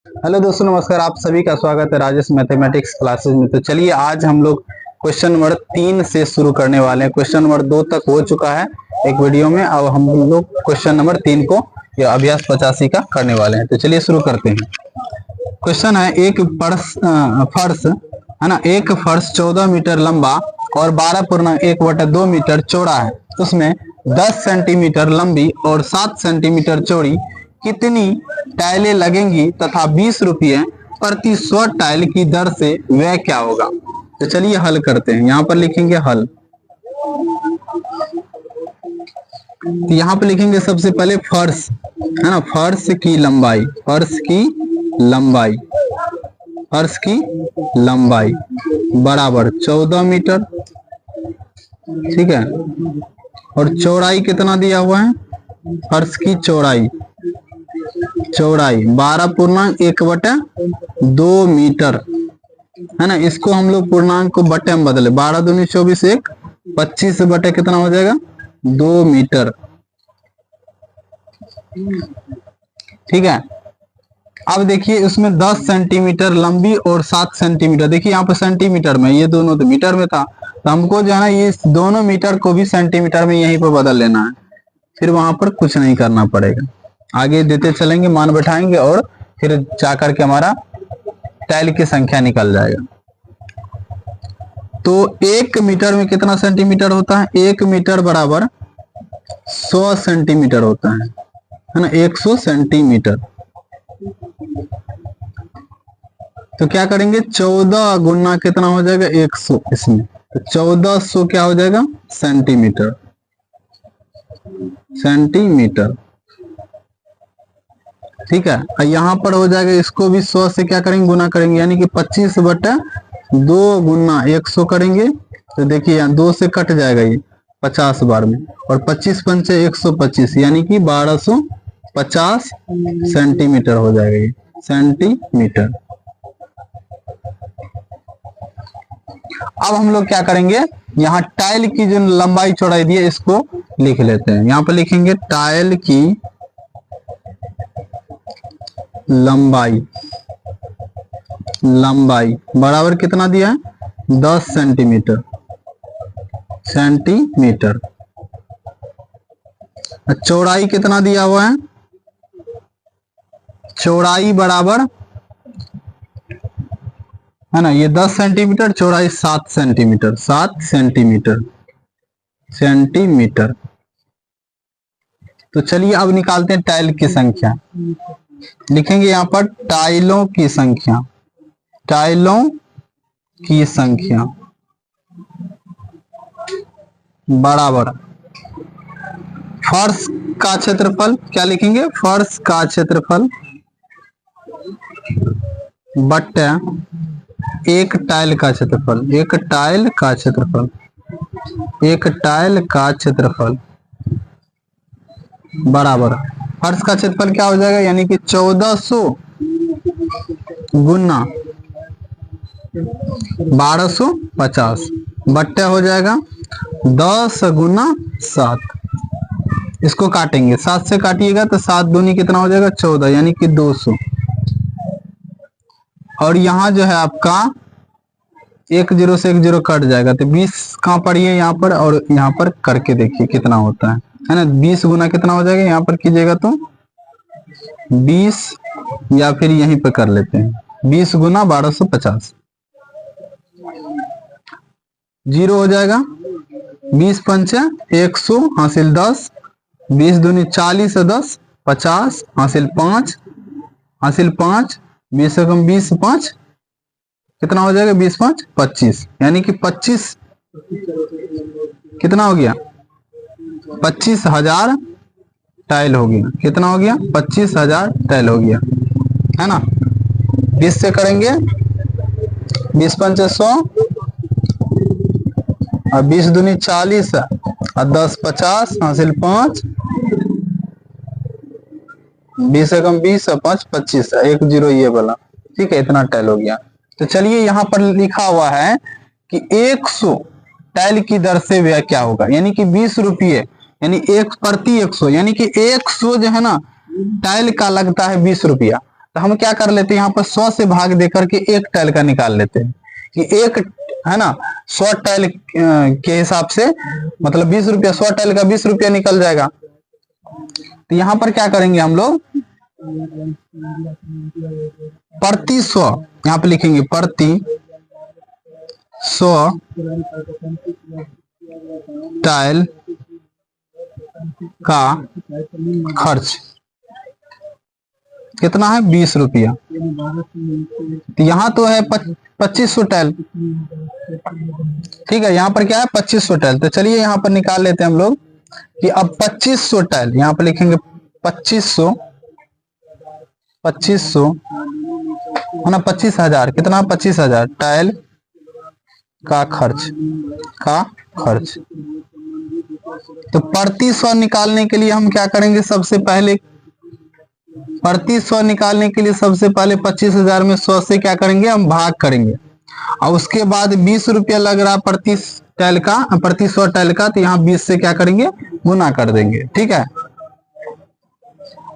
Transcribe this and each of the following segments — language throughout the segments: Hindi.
हेलो दोस्तों, नमस्कार। आप सभी का स्वागत है राजेश मैथमेटिक्स क्लासेस में। तो चलिए आज हम लोग क्वेश्चन नंबर 3 से शुरू करने वाले हैं। क्वेश्चन नंबर 2 तक हो चुका है एक वीडियो में। अब हम लोग क्वेश्चन नंबर 3 को या अभ्यास 85 का करने वाले हैं। तो चलिए शुरू करते हैं। क्वेश्चन है एक फर्श है ना, एक फर्श 14 मीटर लंबा और 12.1/2 मीटर चौड़ा है। उसमें 10 सेंटीमीटर लंबी और 7 सेंटीमीटर चौड़ी कितनी टाइलें लगेंगी तथा 20 रुपये प्रति 100 टाइल की दर से व्यय क्या होगा। तो चलिए हल करते हैं। यहाँ पर लिखेंगे हल। तो यहाँ पर लिखेंगे सबसे पहले फर्श है ना, फर्श की लंबाई, फर्श की लंबाई, फर्श की लंबाई बराबर 14 मीटर, ठीक है। और चौड़ाई कितना दिया हुआ है, फर्श की चौड़ाई, चौड़ाई 12.1/2 मीटर है ना। इसको हम लोग पूर्णांक को बटे में बदले, 12 दूनी 24, 1 25 बटे कितना हो जाएगा 2 मीटर, ठीक है। अब देखिए उसमें 10 सेंटीमीटर लंबी और 7 सेंटीमीटर, देखिए यहाँ पे सेंटीमीटर में, ये दोनों तो मीटर में था, तो हमको जो है ना ये दोनों मीटर को भी सेंटीमीटर में यहीं पर बदल लेना है, फिर वहां पर कुछ नहीं करना पड़ेगा। आगे देते चलेंगे, मान बैठाएंगे और फिर जाकर के हमारा टाइल की संख्या निकल जाएगा। तो 1 मीटर में कितना सेंटीमीटर होता है, 1 मीटर बराबर 100 सेंटीमीटर होता है ना, 100 सेंटीमीटर। तो क्या करेंगे, 14 गुना कितना हो जाएगा 100 इसमें, तो 1400 क्या हो जाएगा सेंटीमीटर, सेंटीमीटर, ठीक है। और यहाँ पर हो जाएगा, इसको भी 100 से क्या करेंगे गुना करेंगे, यानी कि 25 बटा 2 गुना 100 करेंगे। तो देखिए यहाँ 2 से कट जाएगा ये 50 बार में, और 25 पंचे 125, यानी कि 1250 सेंटीमीटर हो जाएगा ये, सेंटीमीटर। अब हम लोग क्या करेंगे, यहाँ टाइल की जो लंबाई चौड़ाई दी है इसको लिख लेते हैं। यहाँ पर लिखेंगे टाइल की लंबाई, लंबाई बराबर कितना दिया है 10 सेंटीमीटर, सेंटीमीटर। चौड़ाई कितना दिया हुआ है, चौड़ाई बराबर है ना, ये 10 सेंटीमीटर, चौड़ाई 7 सेंटीमीटर, 7 सेंटीमीटर, सेंटीमीटर। तो चलिए अब निकालते हैं टाइल की संख्या। लिखेंगे यहाँ पर टाइलों की संख्या, टाइलों की संख्या बराबर फर्श का क्षेत्रफल, क्या लिखेंगे फर्श का क्षेत्रफल बटे एक टाइल का क्षेत्रफल, एक टाइल का क्षेत्रफल, एक टाइल का क्षेत्रफल बराबर फर्श का क्षेत्रफल क्या हो जाएगा, यानी कि 1400 गुना 1250 बट्टा हो जाएगा 10 गुना 7। इसको काटेंगे, 7 से काटिएगा तो 7 दूनी कितना हो जाएगा 14, यानी कि 200। और यहाँ जो है आपका 1 0 से 1 0 कट जाएगा, तो 20 कहाँ पढ़िए यहाँ पर, और यहाँ पर करके देखिए कितना होता है ना। 20 गुना कितना हो जाएगा, यहाँ पर कीजिएगा तो 20, या फिर यहीं पर कर लेते हैं 20 गुना 1250, 0 हो जाएगा। 20 पंचे 100 हासिल 10, 20 दूनी 40 है 10, 50 हासिल 5, हासिल 5, 20 से कम 20 5 कितना हो जाएगा, 20 5 25, यानी कि 25 कितना हो गया 25,000 टाइल हो गया। कितना हो गया 25,000 टाइल हो गया, है ना। 20 से करेंगे, 20 पंचे 100 और 20 दूनी 40 और 10 50 हासिल 5, 20 से कम 20 और 5 25, 1 0 ये वाला, ठीक है। इतना टाइल हो गया। तो चलिए यहाँ पर लिखा हुआ है कि 100 टाइल की दर से व्यय क्या होगा, यानी कि 20 रुपये, यानी 1 प्रति 100, यानी कि 100 जो है ना टाइल का लगता है 20 रुपया। तो हम क्या कर लेते हैं, यहाँ पर 100 से भाग देकर के एक टाइल का निकाल लेते हैं कि एक है ना 100 टाइल के हिसाब से, मतलब 20 रुपया, 100 टाइल का 20 रुपया निकल जाएगा। तो यहाँ पर क्या करेंगे हम लोग, प्रति 100 यहाँ पे लिखेंगे, प्रति 100 टाइल का खर्च कितना है, 20 रुपया। तो यहाँ तो है 2500 टाइल, ठीक है, यहाँ पर क्या है 2500 टाइल। तो चलिए यहाँ पर निकाल लेते हैं हम लोग कि अब 2500 टाइल, यहाँ पर लिखेंगे 2500 है ना, 25,000, कितना 25,000 टाइल का खर्च। तो प्रति 100 निकालने के लिए हम क्या करेंगे, सबसे पहले प्रति 100 निकालने के लिए सबसे पहले 25,000 में 100 से क्या करेंगे, हम भाग करेंगे, और उसके बाद 20 रुपया लग रहा प्रति टाइल का, प्रति 100 टाइल का, तो यहाँ 20 से क्या करेंगे, गुना कर देंगे, ठीक है।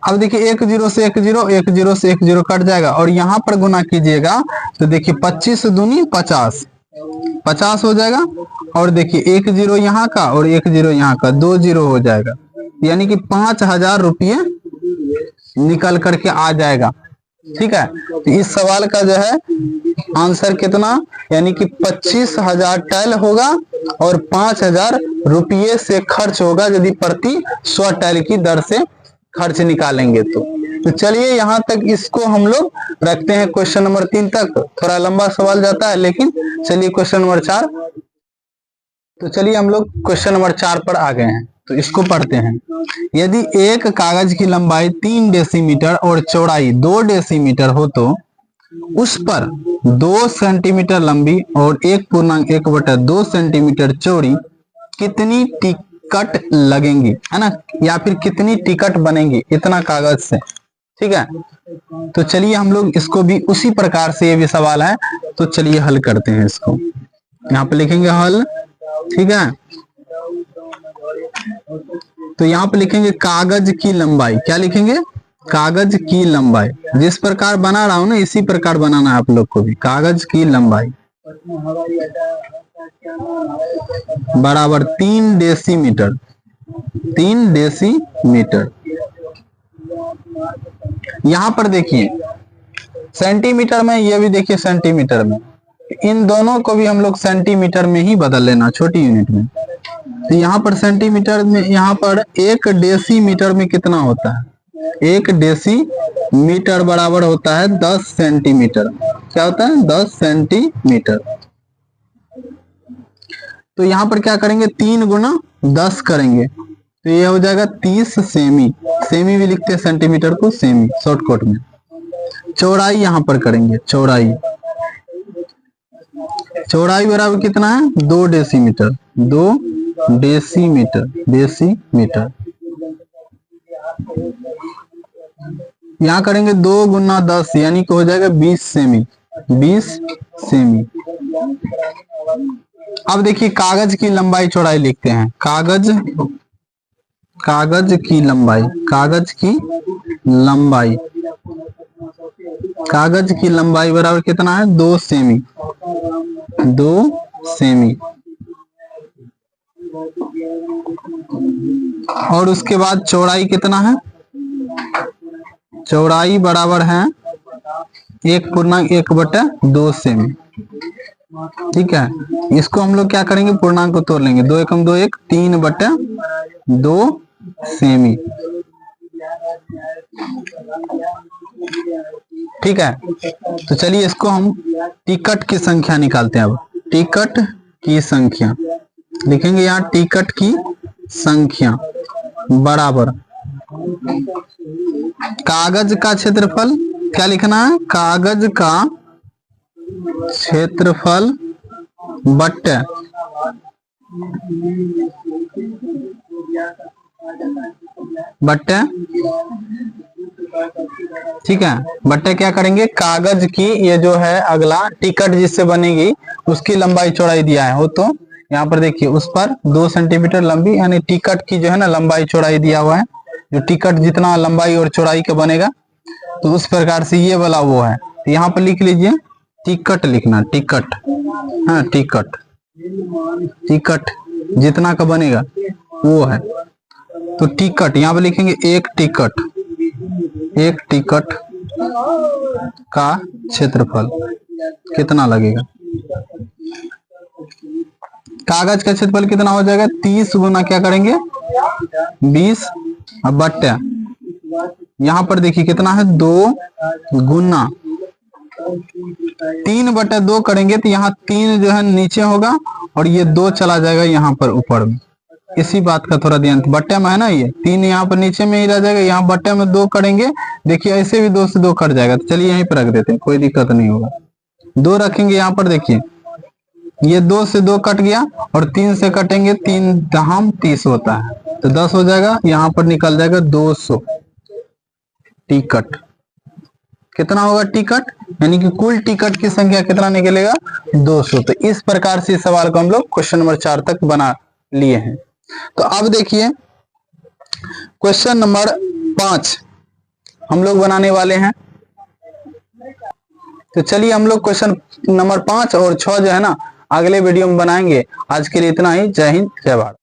अब देखिए 1 0 से 1 0, 1 0 से 1 0 कट जाएगा, और यहाँ पर गुना कीजिएगा तो देखिए 25 दूनी 50 हो जाएगा, और देखिए 1 0 यहाँ का और 1 0 यहाँ का, 2 0 हो जाएगा, यानी कि 5,000 रुपये निकल करके आ जाएगा, ठीक है। तो इस सवाल का जो है आंसर कितना, यानी कि 25,000 टाइल होगा और 5,000 रुपये से खर्च होगा यदि प्रति 100 टाइल की दर से खर्च निकालेंगे तो चलिए यहाँ तक इसको हम लोग रखते हैं। क्वेश्चन नंबर 3 तक थोड़ा लंबा सवाल जाता है, लेकिन चलिए क्वेश्चन नंबर 4, तो चलिए हम लोग क्वेश्चन नंबर 4 पर आ गए हैं, तो इसको पढ़ते हैं। यदि एक कागज की लंबाई 3 डेसीमीटर और चौड़ाई 2 डेसीमीटर हो तो उस पर 2 सेंटीमीटर लंबी और 1.1/2 सेंटीमीटर चौड़ी कितनी टिकट लगेंगी, है ना, या फिर कितनी टिकट बनेंगी इतना कागज से, ठीक है। तो चलिए हम लोग इसको भी उसी प्रकार से, ये भी सवाल है, तो चलिए हल करते हैं इसको। यहाँ पे लिखेंगे हल, ठीक है। तो यहाँ पे लिखेंगे कागज की लंबाई, क्या लिखेंगे, कागज की लंबाई, जिस प्रकार बना रहा हूं ना इसी प्रकार बनाना है आप लोग को भी। कागज की लंबाई बराबर 3 डेसीमीटर, 3 डेसीमीटर। यहाँ पर देखिए सेंटीमीटर में, ये भी देखिए सेंटीमीटर में, इन दोनों को भी हम लोग सेंटीमीटर में ही बदल लेना, छोटी यूनिट में। तो यहाँ पर सेंटीमीटर में, यहाँ पर 1 डेसीमीटर में कितना होता है, 1 डेसीमीटर बराबर होता है 10 सेंटीमीटर, क्या होता है 10 सेंटीमीटर। तो यहाँ पर क्या करेंगे, 3 गुना 10 करेंगे, तो ये हो जाएगा 30 सेमी, सेमी भी लिखते हैं सेंटीमीटर को, सेमी शॉर्टकट में। चौड़ाई यहाँ पर करेंगे, चौड़ाई बराबर कितना है, 2 डेसीमीटर, 2 डेसीमीटर। यहाँ करेंगे 2 गुना 10, यानी कि हो जाएगा 20 सेमी, 20 सेमी। अब देखिए कागज की लंबाई चौड़ाई लिखते हैं, कागज की लंबाई बराबर कितना है, 2 सेमी, 2 सेमी। और उसके बाद चौड़ाई कितना है, चौड़ाई बराबर है 1.1/2 सेमी, ठीक है। इसको हम लोग क्या करेंगे, पूर्णांक को तोड़ लेंगे, 2 एकम 2 1, 3/2 सेमी, ठीक है। तो चलिए इसको हम टिकट की संख्या निकालते हैं। अब टिकट की संख्या लिखेंगे, यहाँ टिकट की संख्या बराबर कागज का क्षेत्रफल, क्या लिखना है, कागज का क्षेत्रफल बट्टे ठीक है, बट्टे क्या करेंगे, कागज की, ये जो है अगला टिकट जिससे बनेगी उसकी लंबाई चौड़ाई दिया है हो, तो यहाँ पर देखिए उस पर 2 सेंटीमीटर लंबी, यानी टिकट की जो है ना लंबाई चौड़ाई दिया हुआ है, जो टिकट जितना लंबाई और चौड़ाई का बनेगा, तो उस प्रकार से ये वाला वो है, तो यहाँ पर लिख लीजिए टिकट लिखना, टिकट, हाँ टिकट, टिकट जितना का बनेगा वो है। तो टिकट यहाँ पे लिखेंगे एक टिकट, एक टिकट का क्षेत्रफल कितना लगेगा। कागज का क्षेत्रफल कितना हो जाएगा, 30 गुना क्या करेंगे 20 बट्टा, यहाँ पर देखिए कितना है 2 गुना 3/2 करेंगे तो यहाँ 3 जो है नीचे होगा और ये 2 चला जाएगा यहाँ पर ऊपर में। इसी बात का थोड़ा ध्यान, बट्टे में है ना ये 3 यहाँ पर नीचे में ही रह जाएगा, यहाँ बट्टे में 2 करेंगे, देखिए ऐसे भी 2 से 2 कट जाएगा। तो चलिए यहीं पर रख देते हैं, कोई दिक्कत नहीं होगा। 2 रखेंगे यहाँ पर, देखिए ये 2 से 2 कट गया और 3 से कटेंगे, 3 दहम 30 होता है तो 10 हो जाएगा, यहाँ पर निकल जाएगा 200 टिकट। कितना होगा टिकट, यानी कि कुल टिकट की संख्या कितना निकलेगा 200। तो इस प्रकार से इस सवाल को हम लोग क्वेश्चन नंबर 4 तक बना लिए हैं। तो अब देखिए क्वेश्चन नंबर 5 हम लोग बनाने वाले हैं। तो चलिए हम लोग क्वेश्चन नंबर 5 और 6 जो है ना अगले वीडियो में बनाएंगे। आज के लिए इतना ही। जय हिंद, जय भारत।